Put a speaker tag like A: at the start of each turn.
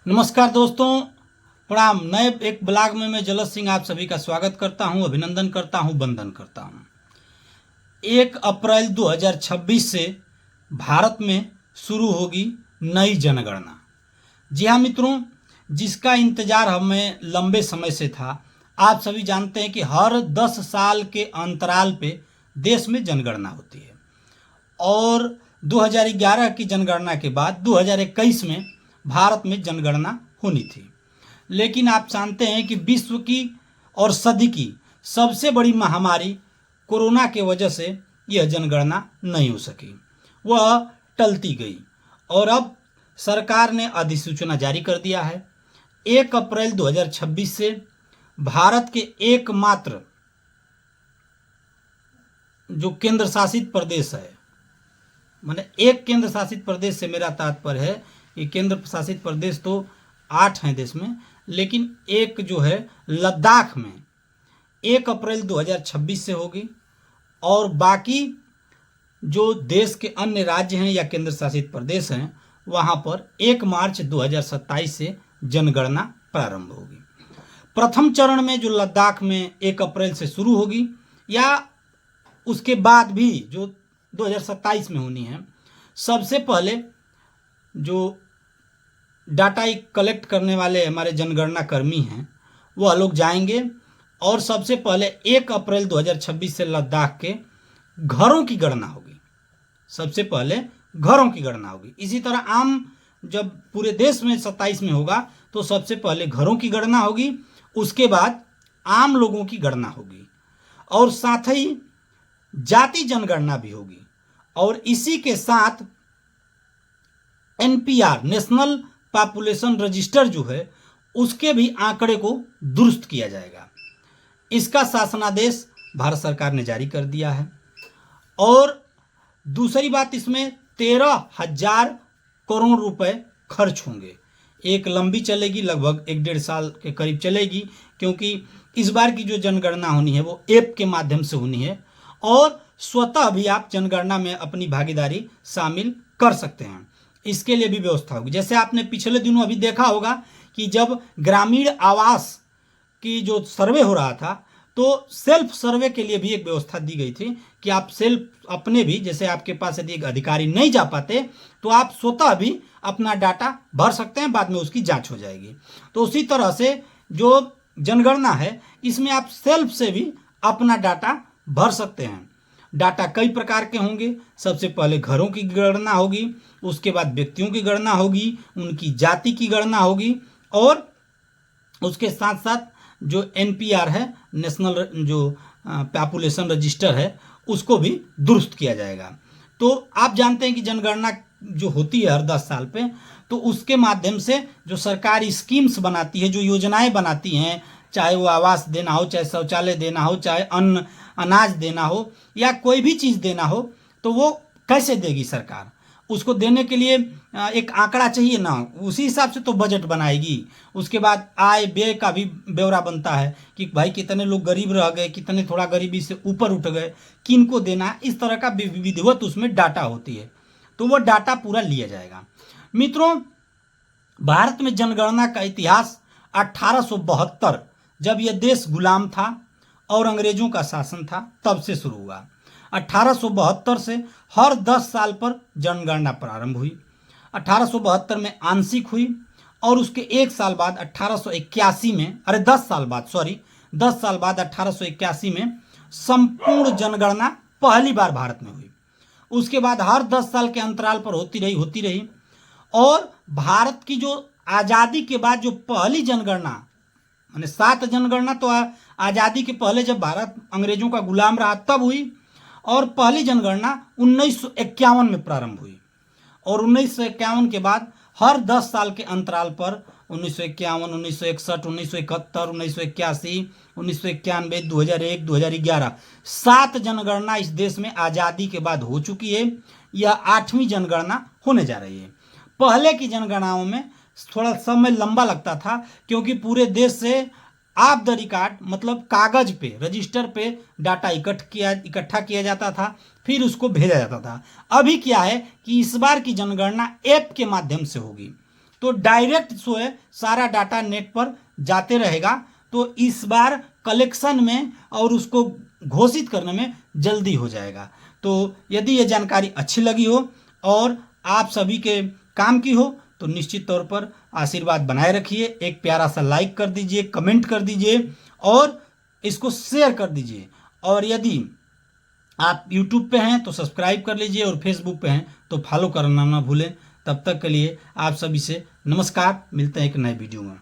A: नमस्कार दोस्तों, प्रणाम। नए एक ब्लॉग में मैं जलस सिंह आप सभी का स्वागत करता हूं, अभिनंदन करता हूं, वंदन करता हूं। 1 अप्रैल 2026 से भारत में शुरू होगी नई जनगणना। जी हाँ मित्रों, जिसका इंतजार हमें लंबे समय से था। आप सभी जानते हैं कि हर 10 साल के अंतराल पे देश में जनगणना होती है और 2011 की जनगणना के बाद 2021 में भारत में जनगणना होनी थी। लेकिन आप जानते हैं कि विश्व की और सदी की सबसे बड़ी महामारी कोरोना के वजह से यह जनगणना नहीं हो सकी, वह टलती गई और अब सरकार ने अधिसूचना जारी कर दिया है। 1 अप्रैल 2026 से भारत के एकमात्र जो केंद्र शासित प्रदेश है, माने एक केंद्र शासित प्रदेश से मेरा तात्पर्य है कि केंद्र शासित प्रदेश तो 8 हैं देश में, लेकिन एक जो है लद्दाख में 1 अप्रैल 2026 से होगी और बाकी जो देश के अन्य राज्य हैं या केंद्र शासित प्रदेश हैं वहां पर 1 मार्च 2027 से जनगणना प्रारंभ होगी। प्रथम चरण में जो लद्दाख में 1 अप्रैल से शुरू होगी या उसके बाद भी जो 2027 में होनी है, सबसे पहले जो डाटा कलेक्ट करने वाले हमारे जनगणना कर्मी हैं वह लोग जाएंगे और सबसे पहले 1 अप्रैल 2026 से लद्दाख के घरों की गणना होगी। सबसे पहले घरों की गणना होगी। इसी तरह आम जब पूरे देश में 27 में होगा तो सबसे पहले घरों की गणना होगी, उसके बाद आम लोगों की गणना होगी और साथ ही जाति जनगणना भी होगी और इसी के साथ एनपीआर नेशनल पॉपुलेशन रजिस्टर जो है उसके भी आंकड़े को दुरुस्त किया जाएगा। इसका शासनादेश भारत सरकार ने जारी कर दिया है। और दूसरी बात, इसमें 13,000 करोड़ रुपए खर्च होंगे। एक लंबी चलेगी, लगभग 1-1.5 साल के करीब चलेगी, क्योंकि इस बार की जो जनगणना होनी है वो ऐप के माध्यम से होनी है और स्वतः भी आप जनगणना में अपनी भागीदारी शामिल कर सकते हैं। इसके लिए भी व्यवस्था होगी। जैसे आपने पिछले दिनों अभी देखा होगा कि जब ग्रामीण आवास की जो सर्वे हो रहा था तो सेल्फ सर्वे के लिए भी एक व्यवस्था दी गई थी कि आप सेल्फ अपने भी, जैसे आपके पास यदि एक अधिकारी नहीं जा पाते तो आप स्वतः भी अपना डाटा भर सकते हैं, बाद में उसकी जांच हो जाएगी। तो उसी तरह से जो जनगणना है इसमें आप सेल्फ से भी अपना डाटा भर सकते हैं। डाटा कई प्रकार के होंगे। सबसे पहले घरों की गणना होगी, उसके बाद व्यक्तियों की गणना होगी, उनकी जाति की गणना होगी और उसके साथ साथ जो एनपीआर है नेशनल जो पॉपुलेशन रजिस्टर है उसको भी दुरुस्त किया जाएगा। तो आप जानते हैं कि जनगणना जो होती है हर 10 साल पे, तो उसके माध्यम से जो सरकार स्कीम्स बनाती है, जो योजनाएं बनाती हैं, चाहे वो आवास देना हो, चाहे शौचालय देना हो, चाहे अन्न अनाज देना हो या कोई भी चीज़ देना हो, तो वो कैसे देगी सरकार, उसको देने के लिए एक आंकड़ा चाहिए ना, उसी हिसाब से तो बजट बनाएगी। उसके बाद आय व्यय का भी ब्यौरा बनता है कि भाई कितने लोग गरीब रह गए, कितने थोड़ा गरीबी से ऊपर उठ गए, किनको देना, इस तरह का विधिवत उसमें डाटा होती है। तो वो डाटा पूरा लिया जाएगा। मित्रों, भारत में जनगणना का इतिहास 1872, जब यह देश गुलाम था और अंग्रेजों का शासन था, तब से शुरू हुआ। 1872 से हर 10 साल पर जनगणना प्रारंभ हुई। 1872 में आंशिक हुई और उसके 1 साल बाद 1881 में, 10 साल बाद 1881 में संपूर्ण जनगणना पहली बार भारत में हुई। उसके बाद हर 10 साल के अंतराल पर होती रही और भारत की जो आज़ादी के बाद जो पहली जनगणना, माने 7 जनगणना तो आज़ादी के पहले जब भारत अंग्रेजों का गुलाम रहा तब हुई और पहली जनगणना 1951 में प्रारंभ हुई और 1951 के बाद हर 10 साल के अंतराल पर 1951, 1961, 1971, 1981, 1991, 2001, 2011 7 जनगणना इस देश में आज़ादी के बाद हो चुकी है। यह 8वीं जनगणना होने जा रही है। पहले की जनगणनाओं में थोड़ा समय लंबा लगता था क्योंकि पूरे देश से ऑफ द रिकॉर्ड, मतलब कागज पे, रजिस्टर पे डाटा इकट्ठा किया जाता था, फिर उसको भेजा जाता था। अभी क्या है कि इस बार की जनगणना ऐप के माध्यम से होगी। तो डायरेक्ट जो है सारा डाटा नेट पर जाते रहेगा, तो इस बार कलेक्शन में और उसको घोषित करने में जल्दी हो जाएगा। तो यदि ये जानकारी अच्छी लगी हो और आप सभी के काम की हो तो निश्चित तौर पर आशीर्वाद बनाए रखिए, एक प्यारा सा लाइक कर दीजिए, कमेंट कर दीजिए और इसको शेयर कर दीजिए। और यदि आप YouTube पे हैं तो सब्सक्राइब कर लीजिए और फेसबुक पे हैं तो फॉलो करना ना भूलें। तब तक के लिए आप सभी से नमस्कार, मिलते हैं एक नए वीडियो में।